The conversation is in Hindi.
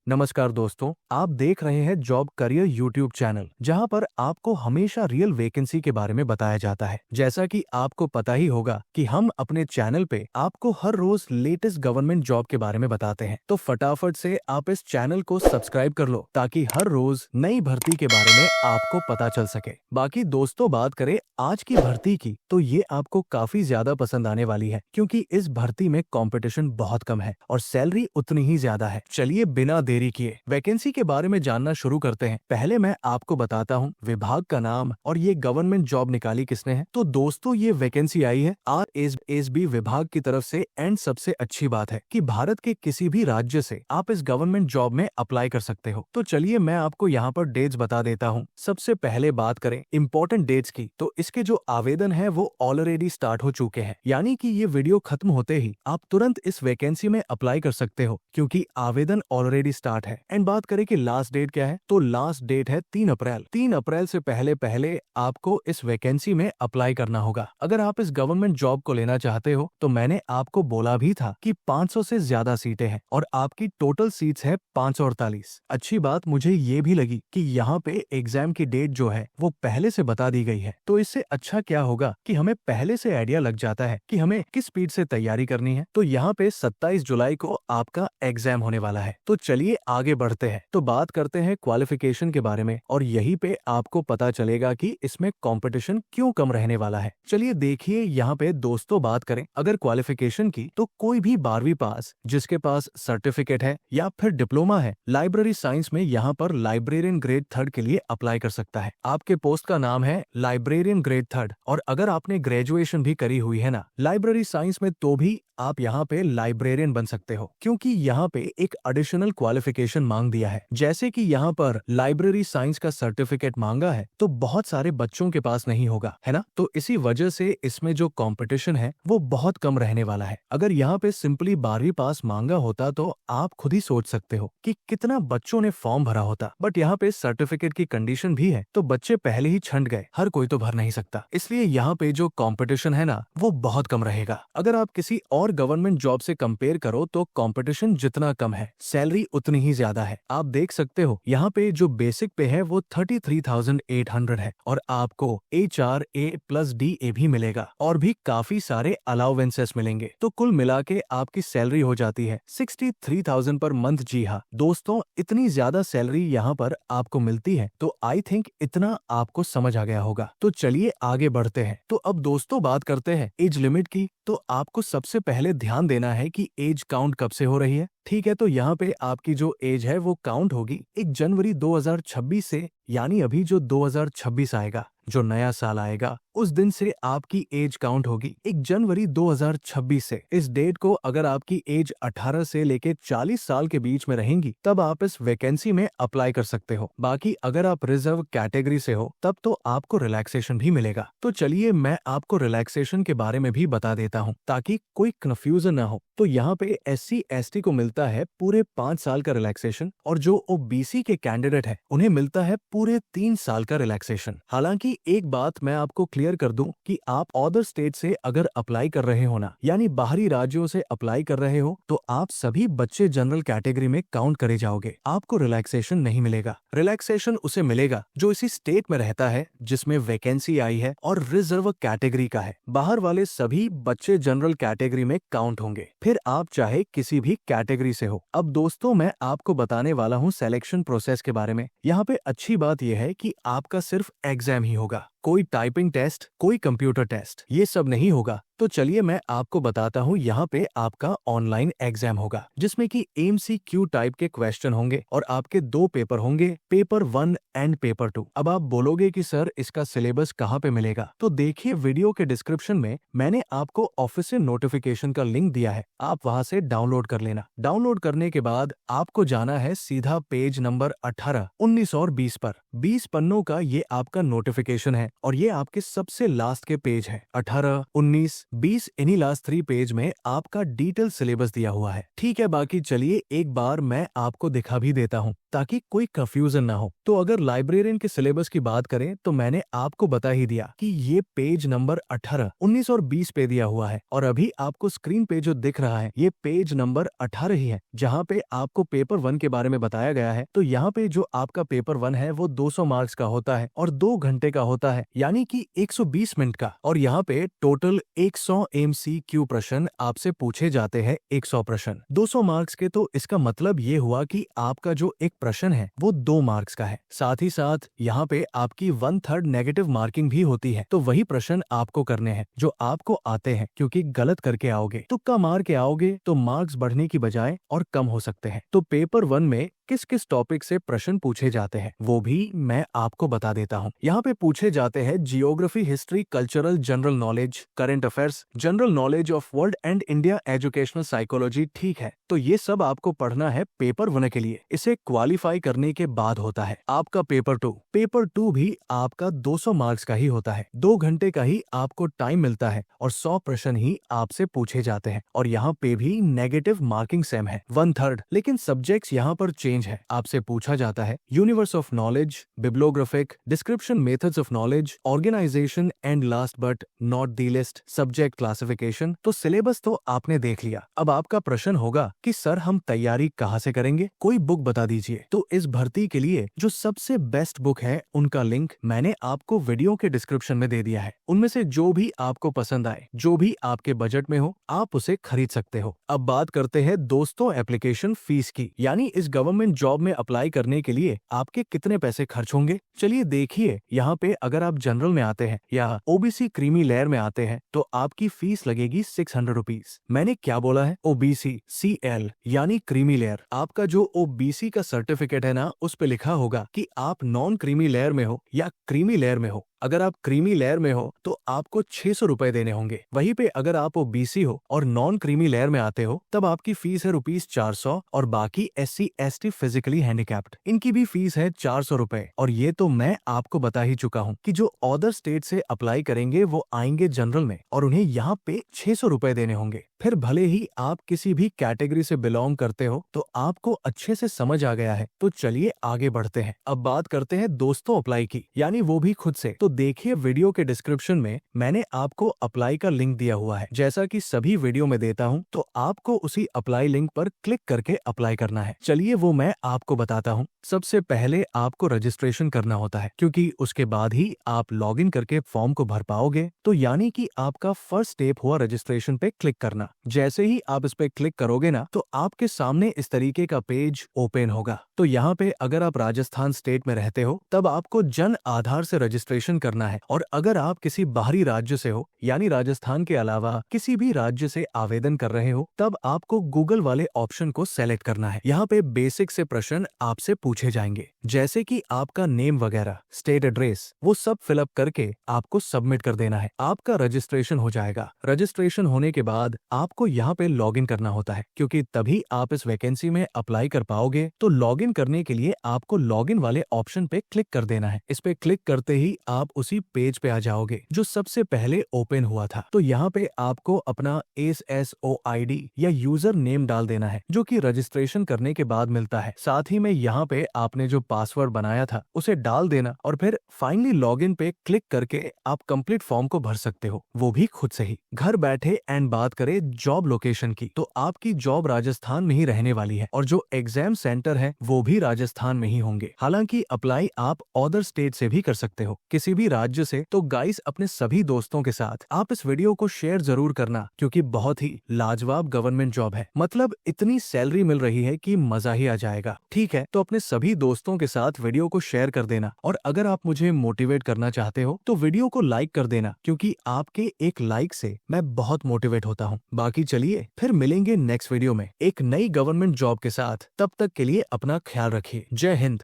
नमस्कार दोस्तों, आप देख रहे हैं जॉब करियर यूट्यूब चैनल, जहां पर आपको हमेशा रियल वैकेंसी के बारे में बताया जाता है। जैसा कि आपको पता ही होगा कि हम अपने चैनल पे आपको हर रोज लेटेस्ट गवर्नमेंट जॉब के बारे में बताते हैं, तो फटाफट से आप इस चैनल को सब्सक्राइब कर लो ताकि हर रोज नई भर्ती के बारे में आपको पता चल सके। बाकी दोस्तों, बात करें आज की भर्ती की, तो ये आपको काफी ज्यादा पसंद आने वाली है, क्योंकि इस भर्ती में कंपटीशन बहुत कम है और सैलरी उतनी ही ज्यादा है। चलिए बिना देरी किए वैकेंसी के बारे में जानना शुरू करते हैं। पहले मैं आपको बताता हूँ विभाग का नाम और ये गवर्नमेंट जॉब निकाली किसने है। तो दोस्तों, ये वैकेंसी आई है RSSB विभाग की तरफ से। एंड सबसे अच्छी बात है कि भारत के किसी भी राज्य से आप इस गवर्नमेंट जॉब में अप्लाई कर सकते हो। तो चलिए मैं आपको यहाँ पर डेट्स बता देता हूँ। सबसे पहले बात करें इंपॉर्टेंट डेट्स की, तो इसके जो आवेदन है वो ऑलरेडी स्टार्ट हो चुके हैं, यानी कि ये वीडियो खत्म होते ही आप तुरंत इस वैकेंसी में अप्लाई कर सकते हो, क्योंकि आवेदन ऑलरेडी स्टार्ट है। एंड बात करें कि लास्ट डेट क्या है, तो लास्ट डेट है 3 अप्रैल। 3 अप्रैल से पहले पहले आपको इस वैकेंसी में अप्लाई करना होगा। अगर आप इस गवर्नमेंट जॉब को लेना चाहते हो तो मैंने आपको बोला भी था कि 500 से ज्यादा सीटें हैं और आपकी टोटल सीट्स है 548। अच्छी बात मुझे ये भी लगी कि यहाँ पे एग्जाम की डेट जो है वो पहले से बता दी गई है। तो इससे अच्छा क्या होगा कि हमें पहले से आइडिया लग जाता है कि हमें किस स्पीड से तैयारी करनी है। तो यहाँ पे 27 जुलाई को आपका एग्जाम होने वाला है। तो चलिए आगे बढ़ते हैं। तो बात करते हैं क्वालिफिकेशन के बारे में, और यहीं पे आपको पता चलेगा कि इसमें कंपटीशन क्यों कम रहने वाला है। चलिए देखिए यहाँ पे दोस्तों, बात करें अगर क्वालिफिकेशन की, तो कोई भी 12वीं पास जिसके पास सर्टिफिकेट है या फिर डिप्लोमा है लाइब्रेरी साइंस में, यहाँ पर लाइब्रेरियन ग्रेड 3 के लिए अप्लाई कर सकता है। आपके पोस्ट का नाम है लाइब्रेरियन ग्रेड 3, और अगर आपने ग्रेजुएशन भी करी हुई है ना लाइब्रेरी साइंस में, तो भी आप यहाँ पे लाइब्रेरियन बन सकते हो, क्योंकि यहाँ पे एक एडिशनल क्वालिफिकेशन मांग दिया है। जैसे कि यहाँ पर लाइब्रेरी साइंस का सर्टिफिकेट मांगा है, तो बहुत सारे बच्चों के पास नहीं होगा, है ना। तो इसी वजह से इसमें जो कंपटीशन है वो बहुत कम रहने वाला है। अगर यहाँ पे सिंपली 12वीं पास मांगा होता तो आप खुद ही सोच सकते हो कि कितना बच्चों ने फॉर्म भरा होता। बट यहाँ पे सर्टिफिकेट की कंडीशन भी है, तो बच्चे पहले ही छंट गए, हर कोई तो भर नहीं सकता। इसलिए यहाँ पे जो कंपटीशन है ना वो बहुत कम रहेगा। अगर आप किसी और गवर्नमेंट जॉब से कंपेयर करो तो कंपटीशन जितना कम है, सैलरी उतनी ही ज्यादा है। आप देख सकते हो यहाँ पे जो बेसिक पे है वो 33,800 है, और आपको HRA+DA भी मिलेगा, और भी काफी सारे अलाउवेंसेस मिलेंगे। तो कुल मिला के आपकी सैलरी हो जाती है 63,000 पर मंथ। जी हाँ दोस्तों, इतनी ज्यादा सैलरी यहाँ पर आपको मिलती है, तो आई थिंक इतना आपको समझ आ गया होगा। तो चलिए आगे बढ़ते हैं। तो अब दोस्तों बात करते हैं एज लिमिट की। तो आपको सबसे पहले ध्यान देना है कि एज काउंट कब से हो रही है। ठीक है, तो यहाँ पे आपकी जो एज है वो काउंट होगी 1 जनवरी 2026 से, यानी अभी जो 2026 आएगा, जो नया साल आएगा, उस दिन से आपकी एज काउंट होगी 1 जनवरी 2026 से। इस डेट को अगर आपकी एज 18 से लेके 40 साल के बीच में रहेंगी, तब आप इस वैकेंसी में अप्लाई कर सकते हो। बाकी अगर आप रिजर्व कैटेगरी से हो तब तो आपको रिलैक्सेशन भी मिलेगा। तो चलिए मैं आपको रिलैक्सेशन के बारे में भी बता देता हूँ ताकि कोई कंफ्यूजन ना हो। तो यहाँ पे SC ST को मिलता है पूरे 5 साल का रिलैक्सेशन, और जो OBC के कैंडिडेट है उन्हें मिलता है पूरे 3 साल का रिलैक्सेशन। हालांकि एक बात मैं आपको क्लियर कर दूं कि आप अदर स्टेट से अगर अप्लाई कर रहे हो ना, यानी बाहरी राज्यों से अप्लाई कर रहे हो, तो आप सभी बच्चे जनरल कैटेगरी में काउंट करे जाओगे। आपको रिलैक्सेशन नहीं मिलेगा। रिलैक्सेशन उसे मिलेगा जो इसी स्टेट में रहता है जिसमें वैकेंसी आई है और रिजर्व कैटेगरी का है। बाहर वाले सभी बच्चे जनरल कैटेगरी में काउंट होंगे, फिर आप चाहे किसी भी कैटेगरी से हो। अब दोस्तों, मैं आपको बताने वाला हूँ सिलेक्शन प्रोसेस के बारे में। यहाँ पे अच्छी बात यह है कि आपका सिर्फ एग्जाम ही होगा, कोई टाइपिंग टेस्ट, कोई कंप्यूटर टेस्ट, ये सब नहीं होगा। तो चलिए मैं आपको बताता हूँ। यहाँ पे आपका ऑनलाइन एग्जाम होगा, जिसमें कि MCQ टाइप के क्वेश्चन होंगे, और आपके 2 पेपर होंगे, पेपर 1 एंड पेपर 2। अब आप बोलोगे कि सर इसका सिलेबस कहाँ पे मिलेगा, तो देखिए वीडियो के डिस्क्रिप्शन में मैंने आपको ऑफिशियल नोटिफिकेशन का लिंक दिया है, आप वहां से डाउनलोड कर लेना। डाउनलोड करने के बाद आपको जाना है सीधा पेज नंबर 18, 19 और 20 पर। 20 पन्नों का ये आपका नोटिफिकेशन है, और ये आपके सबसे लास्ट के पेज है। 18, 19, 20 इन्हीं लास्ट 3 पेज में आपका डिटेल सिलेबस दिया हुआ है। ठीक है, बाकी चलिए एक बार मैं आपको दिखा भी देता हूँ ताकि कोई कंफ्यूजन ना हो। तो अगर लाइब्रेरियन के सिलेबस की बात करें तो मैंने आपको बता ही दिया कि ये पेज नंबर 18, 19 और 20 पे दिया हुआ है, और अभी आपको स्क्रीन पे जो दिख रहा है ये पेज नंबर 18 ही है, जहाँ पे आपको पेपर 1 के बारे में बताया गया है। तो यहाँ पे जो आपका पेपर 1 है वो 200 मार्क्स का होता है और 2 घंटे का होता है, यानी कि 120 मिनट का। और यहाँ पे टोटल 100 MCQ प्रश्न आपसे पूछे जाते हैं, 100 प्रश्न 200 मार्क्स के। तो इसका मतलब ये हुआ कि आपका जो एक प्रश्न है वो 2 मार्क्स का है। साथ ही साथ यहाँ पे आपकी 1/3 नेगेटिव मार्किंग भी होती है। तो वही प्रश्न आपको करने हैं जो आपको आते हैं, क्योंकि गलत करके आओगे, तुक्का मार के आओगे तो मार्क्स बढ़ने की बजाय और कम हो सकते हैं। तो पेपर 1 में किस किस टॉपिक से प्रश्न पूछे जाते हैं वो भी मैं आपको बता देता हूँ। यहाँ पे पूछे जाते हैं geography, history, cultural, general knowledge, current affairs, general knowledge of world and India, educational psychology. ठीक है, तो ये सब आपको पढ़ना है पेपर 1 के लिए। इसे क्वालिफाई करने के बाद होता है आपका पेपर 2। पेपर 2 भी आपका 200 मार्क्स का ही होता है, 2 घंटे का ही आपको टाइम मिलता है और 100 प्रश्न ही आपसे पूछे जाते हैं। और यहाँ पे भी नेगेटिव मार्किंग सेम है, 1/3, लेकिन सब्जेक्ट्स यहाँ पर चेंज है। आपसे पूछा जाता है universe of knowledge, bibliographic, description, methods of knowledge, organization and last but not the least, subject classification. तो सिलेबस तो आपने देख लिया। अब आपका प्रश्न होगा कि सर हम तैयारी कहाँ से करेंगे, कोई बुक बता दीजिए। तो इस भर्ती के लिए जो सबसे बेस्ट बुक है उनका लिंक मैंने आपको वीडियो के डिस्क्रिप्शन में दे दिया है। उनमें से जो भी आपको पसंद आए, जो भी आपके बजट में हो, आप उसे खरीद सकते हो। अब बात करते हैं दोस्तों एप्लीकेशन फीस की, यानी इस गवर्नमेंट जॉब में अप्लाई करने के लिए आपके कितने पैसे खर्च होंगे। चलिए देखिए, यहाँ पे अगर आप जनरल में आते हैं या ओबीसी क्रीमी लेयर में आते हैं तो आपकी फीस लगेगी 600 रुपीज। मैंने क्या बोला है, ओबीसी CL यानी क्रीमी लेयर। आपका जो ओबीसी का सर्टिफिकेट है ना, उस पे लिखा होगा कि आप नॉन क्रीमी लेयर में हो या क्रीमी लेयर में हो। अगर आप क्रीमी लेयर में हो तो आपको 600 रुपए देने होंगे। वहीं पे अगर आप ओबीसी हो और नॉन क्रीमी लेयर में आते हो तब आपकी फीस है ₹400, और बाकी SC ST फिजिकली हैंडीकैप्ड इनकी भी फीस है 400 रुपए। और ये तो मैं आपको बता ही चुका हूँ कि जो अदर स्टेट से अप्लाई करेंगे वो आएंगे जनरल में और उन्हें यहाँ पे 600 रुपए देने होंगे। फिर भले ही आप किसी भी कैटेगरी से बिलोंग करते हो, तो आपको अच्छे से समझ आ गया है। तो चलिए आगे बढ़ते हैं। अब बात करते हैं दोस्तों अप्लाई की, यानी वो भी खुद से। तो देखिए वीडियो के डिस्क्रिप्शन में मैंने आपको अप्लाई का लिंक दिया हुआ है, जैसा कि सभी वीडियो में देता हूं। तो आपको उसी अप्लाई लिंक पर क्लिक करके अप्लाई करना है। चलिए वो मैं आपको बताता हूं। सबसे पहले आपको रजिस्ट्रेशन करना होता है, क्योंकि उसके बाद ही आप लॉगिन करके फॉर्म को भर पाओगे। तो यानी कि आपका फर्स्ट स्टेप हुआ रजिस्ट्रेशन पे क्लिक करना। जैसे ही आप इस पे क्लिक करोगे ना, तो आपके सामने इस तरीके का पेज ओपन होगा। तो यहाँ पे अगर आप राजस्थान स्टेट में रहते हो तब आपको जन आधार से रजिस्ट्रेशन करना है, और अगर आप किसी बाहरी राज्य से हो, यानी राजस्थान के अलावा किसी भी राज्य से आवेदन कर रहे हो, तब आपको गूगल वाले ऑप्शन को सेलेक्ट करना है। यहाँ पे बेसिक से प्रश्न आपसे पूछे जाएंगे, जैसे कि आपका नेम वगैरह, स्टेट एड्रेस, वो सब फिलअप करके आपको सबमिट कर देना है। आपका रजिस्ट्रेशन हो जाएगा। रजिस्ट्रेशन होने के बाद आपको यहाँ पे लॉगिन करना होता है, क्योंकि तभी आप इस वैकेंसी में अप्लाई कर पाओगे। तो लॉगिन करने के लिए आपको लॉगिन वाले ऑप्शन पे क्लिक कर देना है। इस पे क्लिक करते ही आप उसी पेज पे आ जाओगे जो सबसे पहले ओपन हुआ था। तो यहाँ पे आपको अपना SSOID या यूजर नेम डाल देना है, जो कि रजिस्ट्रेशन करने के बाद मिलता है। साथ ही में यहाँ पे आपने जो पासवर्ड बनाया था उसे डाल देना, और फिर फाइनली लॉगिन पे क्लिक करके आप कंप्लीट फॉर्म को भर सकते हो, वो भी खुद से ही घर बैठे। एंड बात करें जॉब लोकेशन की, तो आपकी जॉब राजस्थान में ही रहने वाली है, और जो एग्जाम सेंटर है वो भी राजस्थान में ही होंगे। हालांकि अप्लाई आप अदर स्टेट से भी कर सकते हो, किसी भी राज्य से। तो गाइस, अपने सभी दोस्तों के साथ आप इस वीडियो को शेयर जरूर करना, क्योंकि बहुत ही लाजवाब गवर्नमेंट जॉब है। मतलब इतनी सैलरी मिल रही है कि मजा ही आ जाएगा। ठीक है, तो अपने सभी दोस्तों के साथ वीडियो को शेयर कर देना, और अगर आप मुझे मोटिवेट करना चाहते हो तो वीडियो को लाइक कर देना, क्योंकि आपके एक लाइक से मैं बहुत मोटिवेट होता हूँ। बाकी चलिए फिर मिलेंगे नेक्स्ट वीडियो में एक नई गवर्नमेंट जॉब के साथ। तब तक के लिए अपना ख्याल रखिए। जय हिंद।